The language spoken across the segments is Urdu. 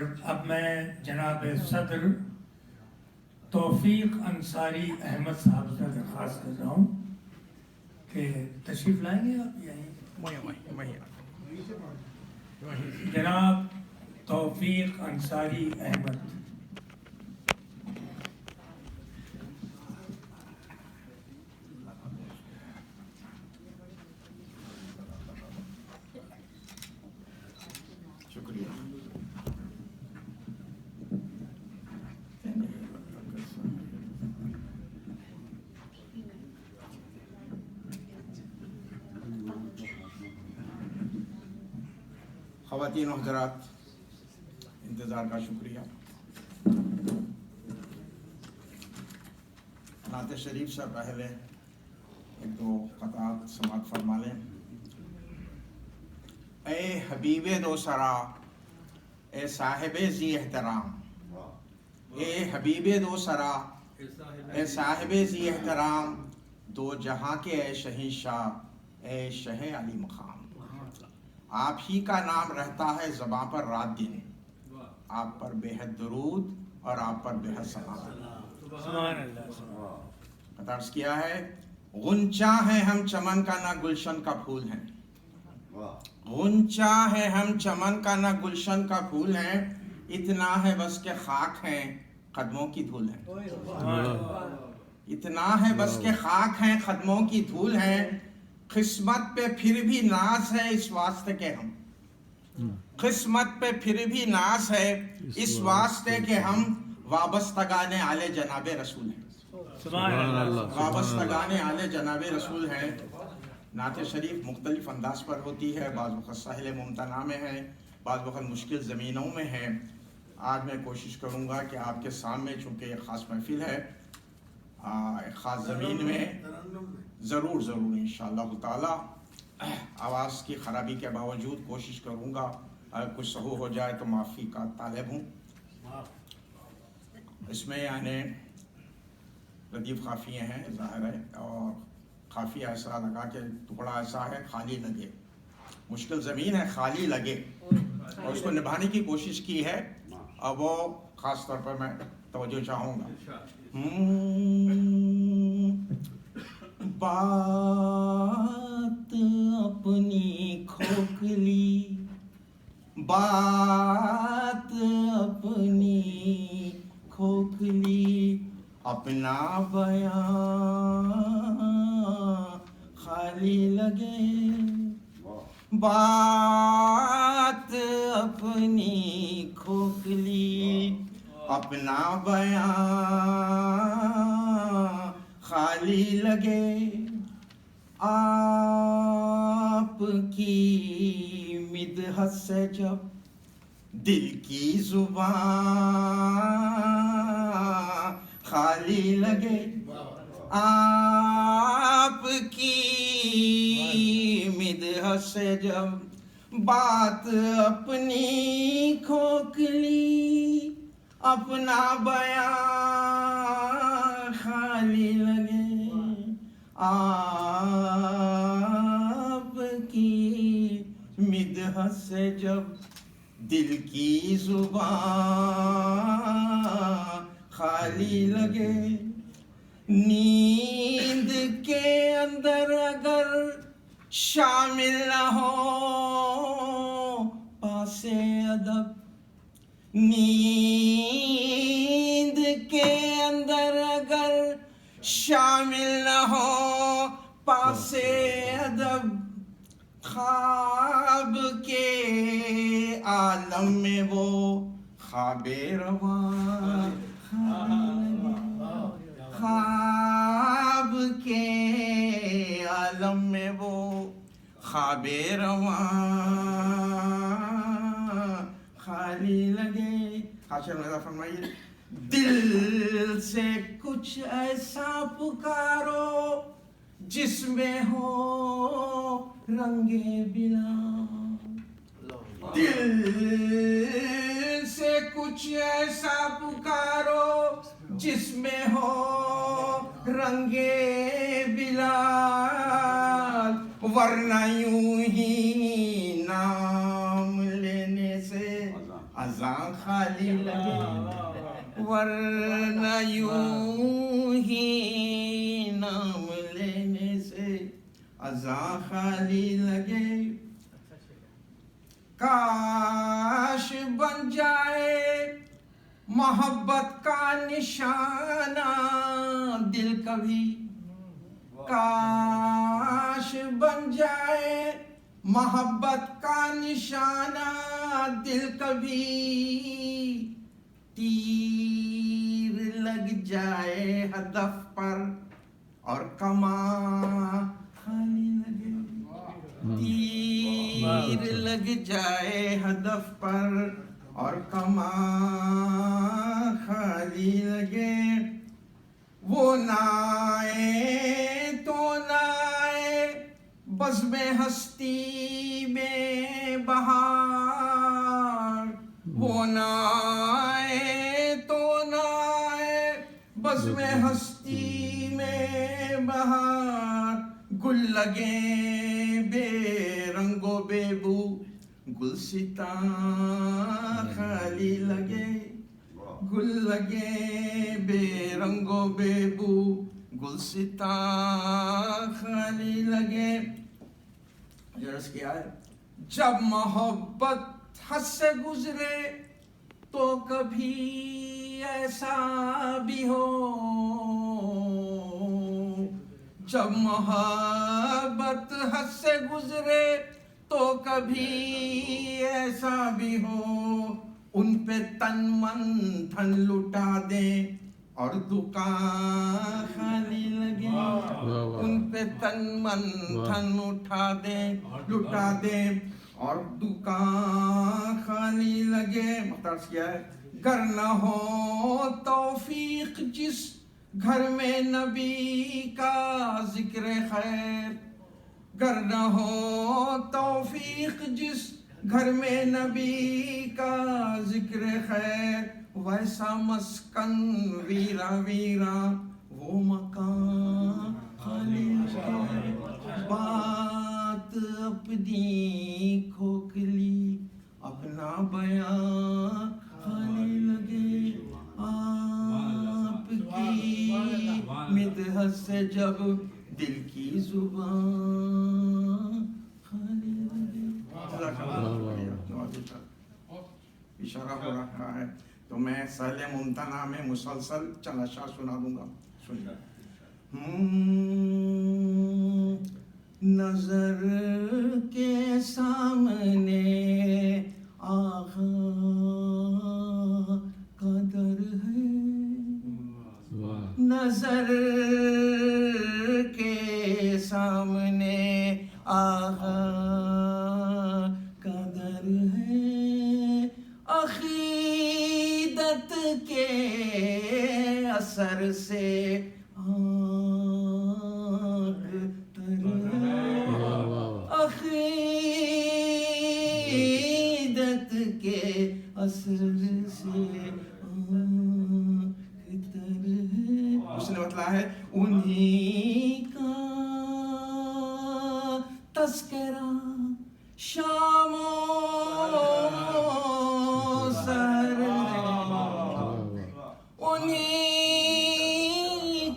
اب میں جناب صدر توفیق انصاری احمد صاحب سے درخواست کر رہا ہوں کہ تشریف لائیں گے آپ یہیں. جناب توفیق انصاری احمد. خواتین و حضرات، انتظار کا شکریہ. نعت شریف سے پہلے ایک دو قطعات سماعت فرما لیں. اے حبیب دو سرا، اے صاحب ذی احترام، اے حبیب دو سرا، اے صاحب ذی احترام، دو جہاں کے اے شہنشاہ، اے شہ علی مقام. آپ ہی کا نام رہتا ہے زباں پر رات دن، آپ پر بے حد درود اور آپ پر بے حد سلام. سبحان اللہ. عرض کیا ہے، غنچہ ہے ہم چمن کا نہ گلشن کا پھول ہیں، غنچہ ہے ہم چمن کا نہ گلشن کا پھول ہیں، اتنا ہے بس کہ خاک ہیں قدموں کی دھول ہیں. اتنا ہے بس کہ خاک ہیں قدموں کی دھول ہیں، قسمت پہ پھر بھی ناز ہے اس واسطے کہ ہم، قسمت پہ پھر بھی ناز ہے اس واسطے کہ ہم وابستگان آل جناب رسول ہیں. وابستگان آل جناب رسول ہیں. نعت شریف مختلف انداز پر ہوتی ہے، بعض وقت سہل ممتنع میں ہے، بعض وقت مشکل زمینوں میں ہے. آج میں کوشش کروں گا کہ آپ کے سامنے، چونکہ ایک خاص محفل ہے، ایک خاص زمین میں ضرور انشاءاللہ تعالی آواز کی خرابی کے باوجود کوشش کروں گا. اگر کچھ سہو ہو جائے تو معافی کا طالب ہوں. اس میں یعنی ردیف قافیے ہیں ظاہر ہے، اور قافیہ ایسا لگا کہ ٹکڑا ایسا ہے خالی لگے، مشکل زمین ہے خالی لگے، اور اس کو نبھانے کی کوشش کی ہے. اور وہ خاص طور پر میں توجہ چاہوں گا. بات اپنی کھوکھلی، بات اپنی کھوکھلی، اپنا بیان خالی لگے. بات اپنی کھوکھلی، اپنا بیان خالی لگے. آپ کی مدحت سے جب دل کی زبان خالی لگے، آپ کی مدحت سے جب بات اپنی کھوکھلی، اپنا بیان خالی لگے. آپ کی مدحت سے جب دل کی زبان خالی لگے. نیند کے اندر اگر شامل نہ ہو پاس ادب، نیند کے اندر اگر شامل نہ ہو پاس ادب، خواب کے عالم میں وہ خواب رواں خواب کے عالم میں وہ خواب رواں خالی لگے. حاشر میں فرمائیے، دل سے کچھ ایسا پکارو جس میں ہو رنگ بلا. دل سے کچھ ایسا پکارو جس میں ہو رنگ بلال، ورنہ یوں ہی نام لینے سے ازاں خالی لگے ورنہ یوں ہی نام لینے سے ازاں خالی لگے کاش بن جائے محبت کا نشانہ دل کبھی کاش بن جائے محبت کا نشانہ دل کبھی تیر لگ جائے ہدف پر اور کماں خالی لگے تیر لگ جائے ہدف پر اور کماں خالی لگے وہ نہ آئے تو نہ آئے بزم ہستی میں بہار وہ نہ آئے تو نہ آئے بزم ہستی میں بہار گل لگے بے رنگ و بے بو گلستان خالی لگے گل لگے بے رنگ و بے بو گلستان خالی لگے عرض کیا ہے جب محبت حد سے گزرے تو کبھی ایسا بھی ہو جب محبت حد سے گزرے تو کبھی ایسا بھی ہو ان پہ تن من دھن لٹا دیں اور دکان خالی لگے ان پہ تن من دھن اٹھا دیں لٹا دیں اور دکان خالی لگے مختارس کیا ہے گر نہ ہو توفیق جس گھر میں نبی کا ذکر خیر گر نہ ہو توفیق جس گھر میں نبی کا ذکر خیر ویسا مسکن ویرا ویرا وہ مکان خالی لگے بات اپنی کھوکھلی اپنا بیان خالی لگے آپ کی مدحت سے جب دل کی زبان خالی لگے اشارہ ہو رہا ہے تو میں سہل ممتنع میں مسلسل چند اشعار سنا دوں گا سنیے نظر کے سامنے آغا کا در ہے نظر کے سامنے آغا کا در ہے عقیدت کے اثر سے آنکھ تر ہے عقیدت کے اثر سے آنکھ تر ہے اس نے بتلا ہے انہی کا تذکرہ شام و سحر انہی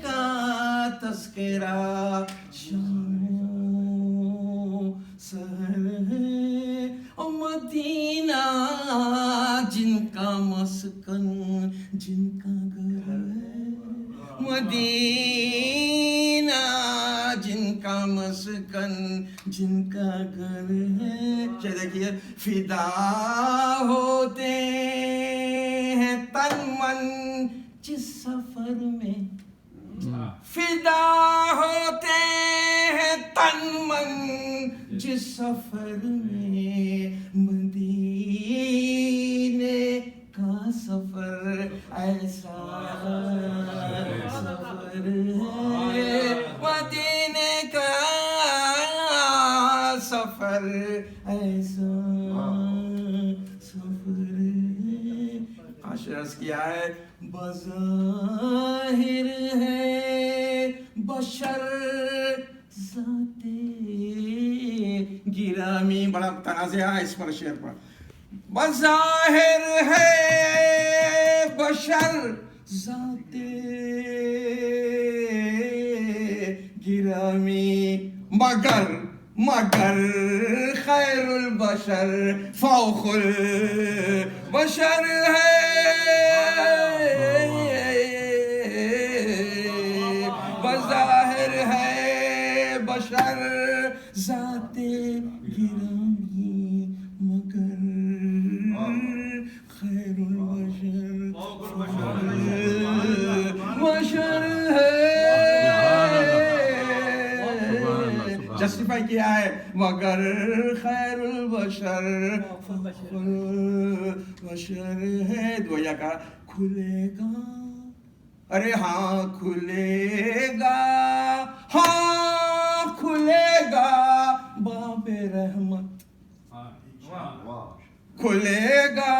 کا تذکرہ شام و سحر ہے مدینہ جن کا مسکن جن کا گھر ہے مدینہ جن کا مسکن جن کا گھر ہے چاہے دیکھیے فدا ہوتے ہیں تن من جس سفر میں فدا ہوتے ہیں تن من جس سفر میں مدینے کا سفر ایسا سفر ہے مدینے کا سفر ایسا سفر ہے عرض کیا ہے بظاہر ہے بشر ذات گرامی بڑا تنازع ہے اس پر شعر پر بظاہر ہے بشر ذات گرامی مگر خیر البشر فوق البشر ہے بظاہر ہے بشر ذات گرامی مگر خیر البشر بشر ہے جسٹیفائی کیا ہے مگر خیر البشر بشر ہے دویا کا کھلے گا ارے ہاں کھلے گا باب رحمت کھلے گا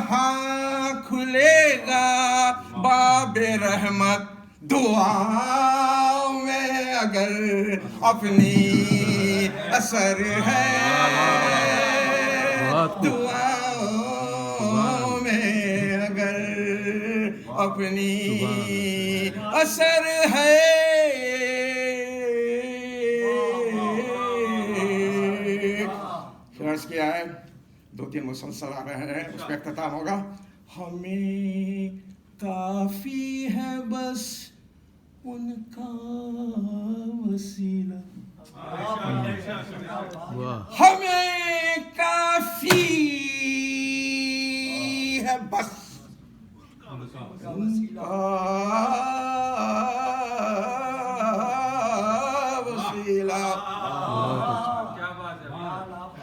ہاں کھلے گا باب رحمت دعا میں اگر اپنی اثر ہے دعا میں اگر اپنی اثر ہے فرض کیا ہے 2-3 مسلسل آ رہے ہیں اس پہ اختتام ہوگا ہمیں کافی ہے بس ان کا وسیلہ ہمیں کافی ہے بس ان کا وسیلہ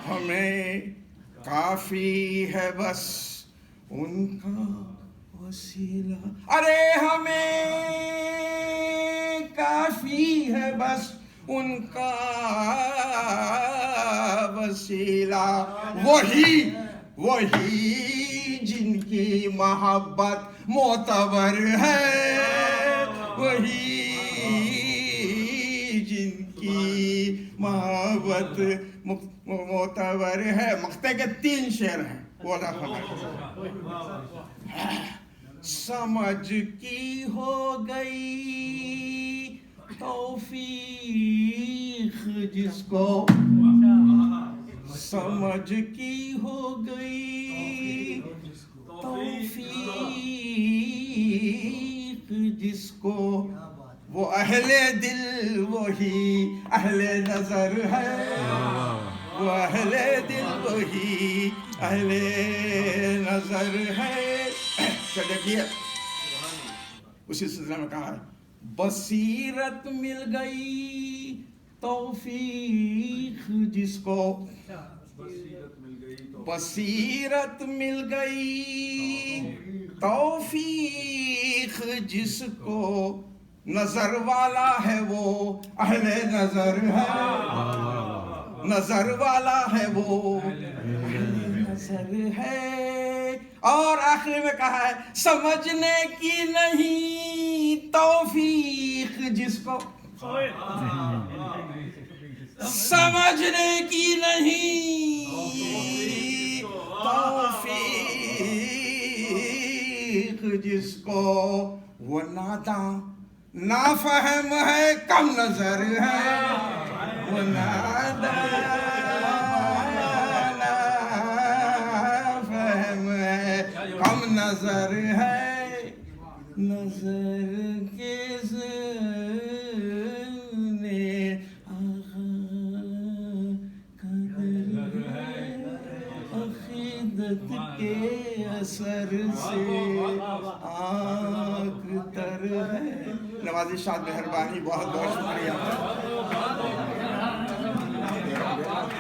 ہمیں کافی ہے بس ان کا وسیلہ ارے ہمیں کافی ہے بس ان کا وسیلہ وہی جن کی محبت معتبر ہے وہی جن کی محبت معتبر ہے مقطع کے 3 شعر ہیں وہ سمجھ کی ہو گئی توفیق جس کو سمجھ کی ہو گئی توفیق جس کو وہ اہل دل وہی اہل نظر ہے وہ اہل دل وہی اہل نظر ہے دیکھیے اسی سلسلے میں کہا ہے بصیرت مل گئی توفیق جس کو بصیرت مل گئی توفیق جس کو نظر والا ہے وہ اہل نظر ہے نظر والا ہے وہ اہل نظر ہے اور آخر میں کہا ہے سمجھنے کی نہیں توفیق جس کو سمجھنے کی نہیں توفیق جس کو وہ ناداں نافہم ہے کم نظر ہے وہ ناداں نافہم ہے کم نظر ہے نظر کے زنے آغا قدر ہے عقیدت کے اثر سے آنکھ تر ہے نوازی شاد مہربانی بہت بہت شکریہ